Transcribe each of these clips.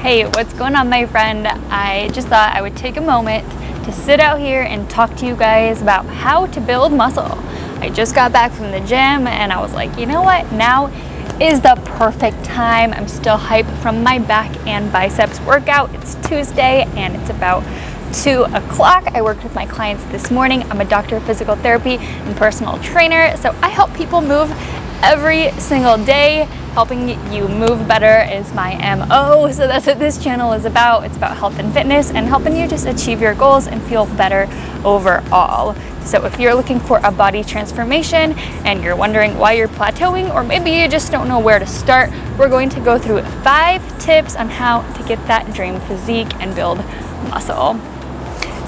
Hey, what's going on, my friend? I just thought I would take a moment to sit out here and talk to you guys about how to build muscle. I just got back from the gym and I was like, you know what? Now is the perfect time. I'm still hyped from my back and biceps workout. It's Tuesday and it's about 2 o'clock. I worked with my clients this morning. I'm a doctor of physical therapy and personal trainer, so I help people move every single day. Helping you move better is my MO, so that's what this channel is about. It's about health and fitness and helping you just achieve your goals and feel better overall. So if you're looking for a body transformation and you're wondering why you're plateauing, or maybe you just don't know where to start, we're going to go through 5 tips on how to get that dream physique and build muscle.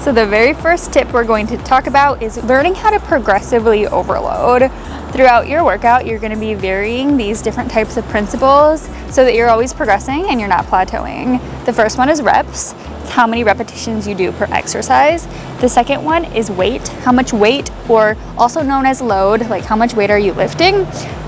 So the very first tip we're going to talk about is learning how to progressively overload. Throughout your workout, you're going to be varying these different types of principles so that you're always progressing and you're not plateauing. The first one is reps. It's how many repetitions you do per exercise. The second one is weight. How much weight, or also known as load, like how much weight are you lifting?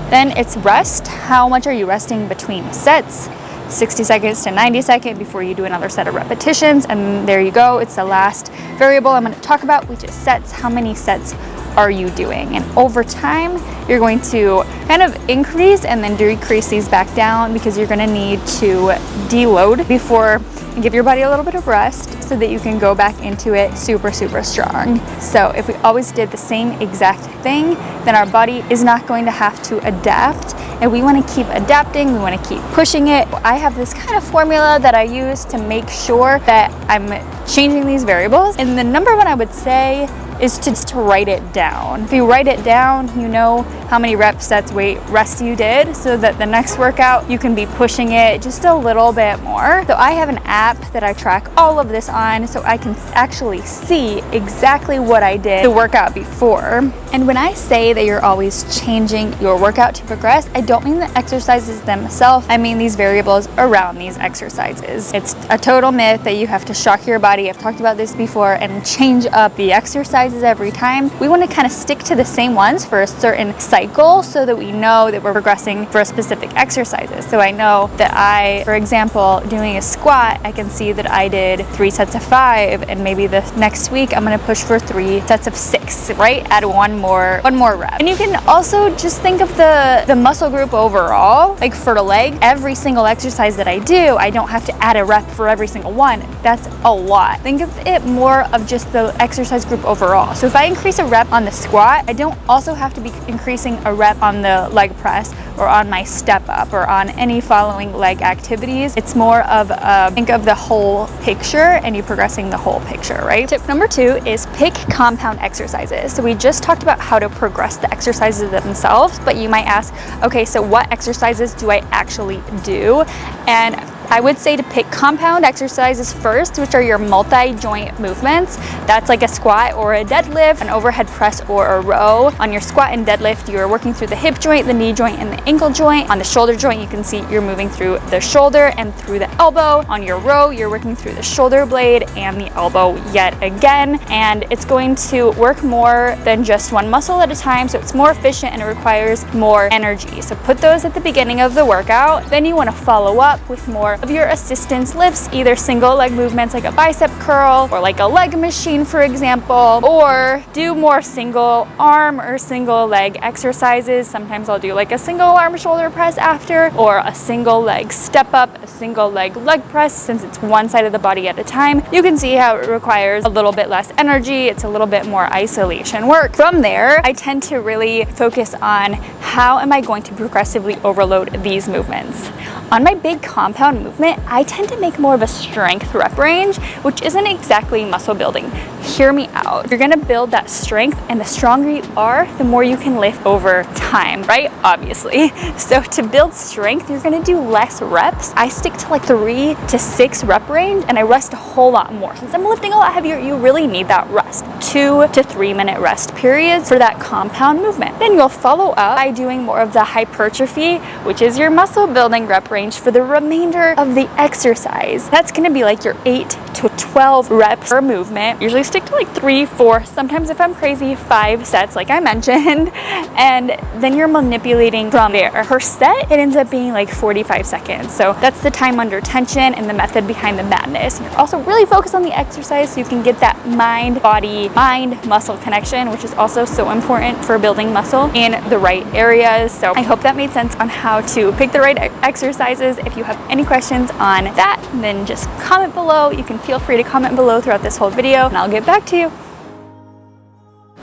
Then it's rest. How much are you resting between sets? 60 seconds to 90 seconds before you do another set of repetitions. And there you go. It's the last variable I'm going to talk about, which is sets. How many sets are you doing? And over time, you're going to kind of increase and then decrease these back down, because you're going to need to deload before and give your body a little bit of rest so that you can go back into it super strong. So if we always did the same exact thing, then our body is not going to have to adapt, and we want to keep adapting, we want to keep pushing it. I have this kind of formula that I use to make sure that I'm changing these variables, and the number one I would say is just to write it down. If you write it down, you know how many reps, sets, weight, rest you did, so that the next workout you can be pushing it just a little bit more. So I have an app that I track all of this on, so I can actually see exactly what I did the workout before. And when I say that you're always changing your workout to progress, I don't mean the exercises themselves. I mean these variables around these exercises. It's a total myth that you have to shock your body. I've talked about this before, and change up the exercise every time. We want to kind of stick to the same ones for a certain cycle so that we know that we're progressing for a specific exercises. So I know that for example, doing a squat, I can see that I did 3 sets of 5, and maybe the next week I'm going to push for 3 sets of 6, right? Add one more rep. And you can also just think of the muscle group overall. Like for the leg, every single exercise that I do, I don't have to add a rep for every single one. That's a lot. Think of it more of just the exercise group overall. So if I increase a rep on the squat, I don't also have to be increasing a rep on the leg press or on my step up or on any following leg activities. It's more of think of the whole picture, and you're progressing the whole picture, right? Tip number 2 is pick compound exercises. So we just talked about how to progress the exercises themselves, but you might ask, okay, so what exercises do I actually do? And I would say to pick compound exercises first, which are your multi-joint movements. That's like a squat or a deadlift, an overhead press or a row. On your squat and deadlift, you're working through the hip joint, the knee joint, and the ankle joint. On the shoulder joint, you can see you're moving through the shoulder and through the elbow. On your row, you're working through the shoulder blade and the elbow yet again. And it's going to work more than just one muscle at a time, so it's more efficient and it requires more energy. So put those at the beginning of the workout. Then you want to follow up with more of your assistance lifts, either single leg movements like a bicep curl or like a leg machine, for example, or do more single arm or single leg exercises. Sometimes I'll do like a single arm shoulder press after, or a single leg step up, a single leg press. Since it's one side of the body at a time, you can see how it requires a little bit less energy. It's a little bit more isolation work. From there, I tend to really focus on how am I going to progressively overload these movements. On my big compound movement, I tend to make more of a strength rep range, which isn't exactly muscle building. Hear me out. You're gonna build that strength, and the stronger you are, the more you can lift over time, right? Obviously. So to build strength, you're gonna do less reps. I stick to like 3 to 6 rep range, and I rest a whole lot more. Since I'm lifting a lot heavier, you really need that rest. 2 to 3 minute rest periods for that compound movement. Then you'll follow up by doing more of the hypertrophy, which is your muscle building rep range for the remainder of the exercise. That's gonna be like your 8 to 12 reps per movement. Usually stick to like 3, 4, sometimes if I'm crazy, 5 sets like I mentioned, and then you're manipulating from there. Per set, it ends up being like 45 seconds. So that's the time under tension and the method behind the madness. And you're also really focused on the exercise so you can get that mind-body, mind-muscle connection, which is also so important for building muscle in the right areas. So I hope that made sense on how to pick the right exercises. If you have any questions on that, then just comment below. You can feel free to comment below throughout this whole video and I'll get back to you.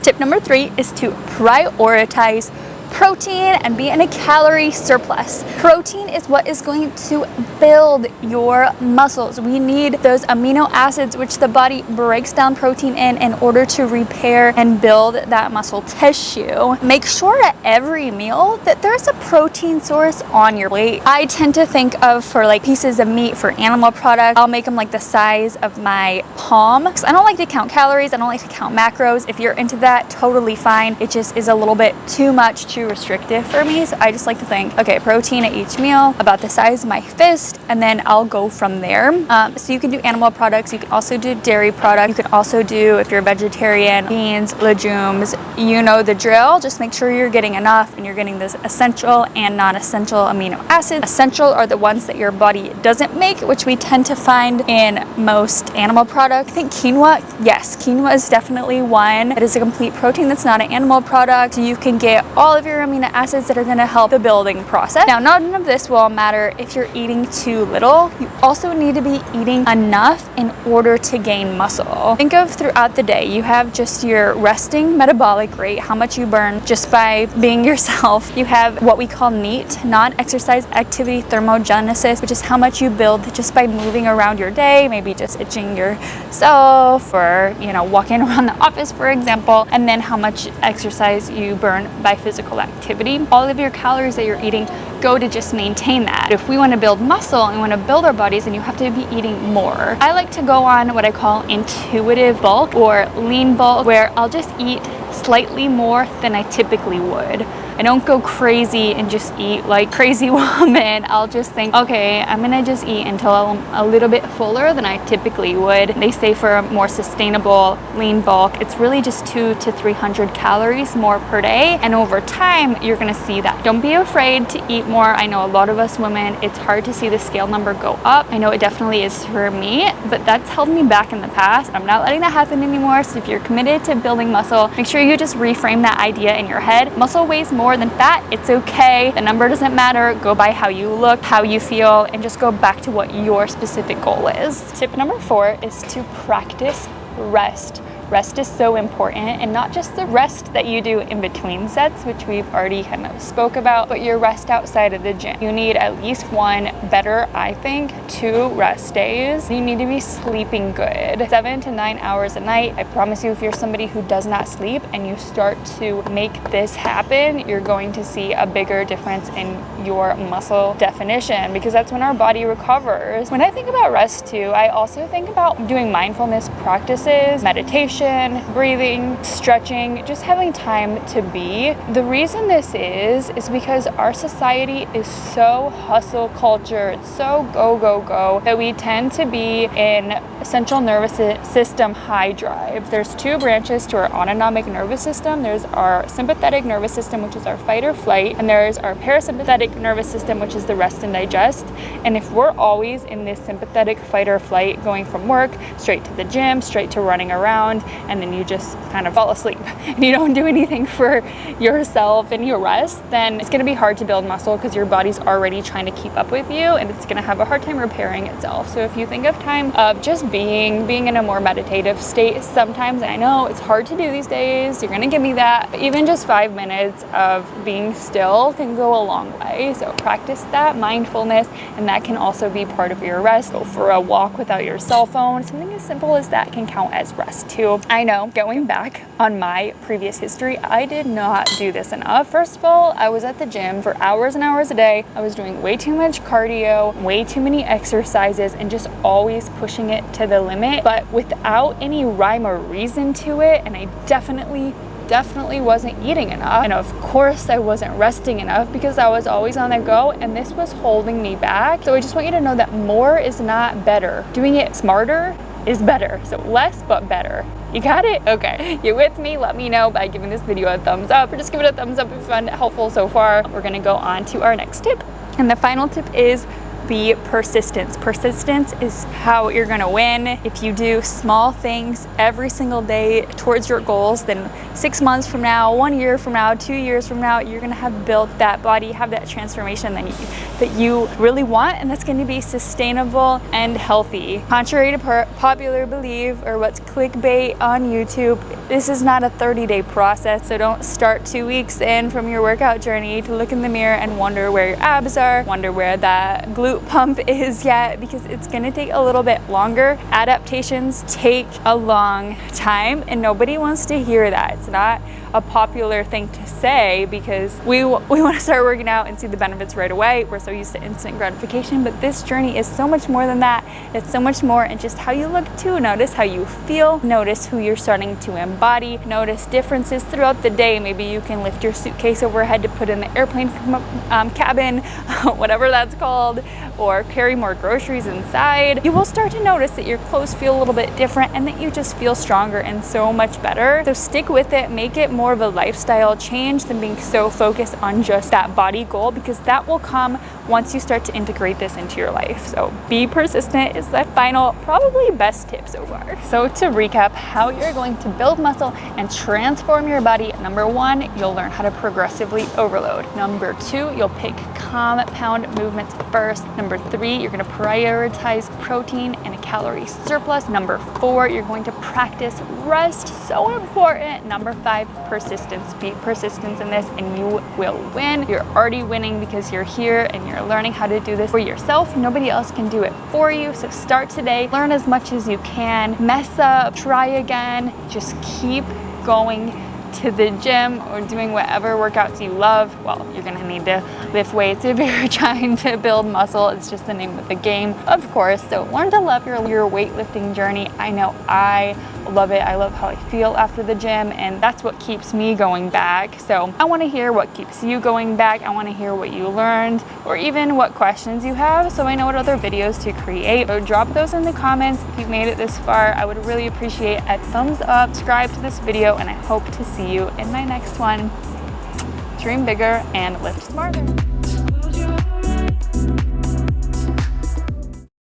Tip number 3 is to prioritize protein and be in a calorie surplus. Protein is what is going to build your muscles. We need those amino acids which the body breaks down protein in order to repair and build that muscle tissue. Make sure at every meal that there's a protein source on your plate. I tend to think of, for like pieces of meat, for animal products, I'll make them like the size of my palm, because I don't like to count calories, I don't like to count macros. If you're into that, totally fine. It just is a little bit too much, too restrictive for me. So I just like to think, okay, protein at each meal about the size of my fist, and then I'll go from there. So you can do animal products, you can also do dairy products, you can also do, if you're a vegetarian, beans, legumes, you know the drill. Just make sure you're getting enough and you're getting this essential and non-essential amino acids. Essential are the ones that your body doesn't make, which we tend to find in most animal products. I think quinoa, yes, quinoa is definitely one. It is a complete protein that's not an animal product. So you can get all of your amino acids that are going to help the building process. Now, none of this will matter if you're eating too little. You also need to be eating enough in order to gain muscle. Think of throughout the day, you have just your resting metabolic rate, how much you burn just by being yourself. You have what we call NEAT, non-exercise activity thermogenesis, which is how much you build just by moving around your day, maybe just itching yourself or, you know, walking around the office, for example, and then how much exercise you burn by physical activity. All of your calories that you're eating go to just maintain that. If we want to build muscle and we want to build our bodies, then you have to be eating more. I like to go on what I call intuitive bulk or lean bulk, where I'll just eat slightly more than I typically would. I don't go crazy and just eat like crazy woman. I'll just think, okay, I'm gonna just eat until I'm a little bit fuller than I typically would. They say for a more sustainable lean bulk, it's really just 200 to 300 calories more per day. And over time, you're gonna see that. Don't be afraid to eat more. I know a lot of us women, it's hard to see the scale number go up. I know it definitely is for me, but that's held me back in the past. I'm not letting that happen anymore. So if you're committed to building muscle, make sure you just reframe that idea in your head. Muscle weighs more than fat, it's okay. The number doesn't matter. Go by how you look, how you feel, and just go back to what your specific goal is. Tip number 4 is to practice rest. Rest is so important, and not just the rest that you do in between sets, which we've already kind of spoke about, but your rest outside of the gym. You need at least one, better, I think, 2 rest days. You need to be sleeping good. 7 to 9 hours a night. I promise you, if you're somebody who does not sleep and you start to make this happen, you're going to see a bigger difference in your muscle definition, because that's when our body recovers. When I think about rest too, I also think about doing mindfulness practices, meditation, breathing, stretching, just having time to be. The reason this is because our society is so hustle culture, it's so go, go, go, that we tend to be in central nervous system high drive. There's 2 branches to our autonomic nervous system. There's our sympathetic nervous system, which is our fight or flight, and there's our parasympathetic nervous system, which is the rest and digest. And if we're always in this sympathetic fight or flight, going from work straight to the gym, straight to running around, and then you just kind of fall asleep and you don't do anything for yourself and your rest, then it's going to be hard to build muscle, because your body's already trying to keep up with you and it's going to have a hard time repairing itself. So if you think of time of just being in a more meditative state, sometimes, I know it's hard to do these days, you're going to give me that, but even just 5 minutes of being still can go a long way. So practice that mindfulness, and that can also be part of your rest. Go for a walk without your cell phone. Something as simple as that can count as rest too. I know, going back on my previous history, I did not do this enough. First of all, I was at the gym for hours and hours a day. I was doing way too much cardio, way too many exercises, and just always pushing it to the limit, but without any rhyme or reason to it. And I definitely wasn't eating enough, and of course I wasn't resting enough, because I was always on the go, and this was holding me back. So I just want you to know that more is not better. Doing it smarter is better. So less but better. You got it? Okay. You with me? Let me know by giving this video a thumbs up, or just give it a thumbs up if you found it helpful so far. We're gonna go on to our next tip. And the final tip is be persistent. Persistence is how you're gonna win. If you do small things every single day towards your goals, then 6 months from now, 1 year from now, 2 years from now, you're gonna have built that body, have that transformation that you really want, and that's gonna be sustainable and healthy. Contrary to popular belief or what's clickbait on YouTube, this is not a 30-day process, so don't start 2 weeks in from your workout journey to look in the mirror and wonder where your abs are, wonder where that glute pump is yet, because it's gonna take a little bit longer. Adaptations take a long time, and nobody wants to hear that. It's not a popular thing to say because we want to start working out and see the benefits right away. We're so used to instant gratification, but this journey is so much more than that. It's so much more in just how you look too. Notice how you feel, notice who you're starting to embody, notice differences throughout the day. Maybe you can lift your suitcase overhead to put in the airplane cabin, whatever that's called, or carry more groceries inside. You will start to notice that your clothes feel a little bit different and that you just feel stronger and so much better. So stick with it, make it more of a lifestyle change than being so focused on just that body goal, because that will come once you start to integrate this into your life. So be persistent is the final, probably best tip so far. So to recap how you're going to build muscle and transform your body, number 1, you'll learn how to progressively overload. Number 2, you'll pick compound movements first. Number 3, you're gonna prioritize protein and a calorie surplus. Number 4, you're going to practice rest, so important. Number 5, persistence. Be persistent in this and you will win. You're already winning because you're here and you're learning how to do this for yourself. Nobody else can do it for you. So start today, learn as much as you can, mess up, try again, just keep going to the gym or doing whatever workouts you love. Well, you're gonna need to lift weights if you're trying to build muscle. It's just the name of the game, of course. So learn to love your weightlifting journey. I know I love it. I love how I feel after the gym, and that's what keeps me going back. So I want to hear what keeps you going back. I want to hear what you learned, or even what questions you have, so I know what other videos to create. So drop those in the comments if you've made it this far. I would really appreciate a thumbs up, subscribe to this video, and I hope to see you in my next one. Dream bigger and lift smarter.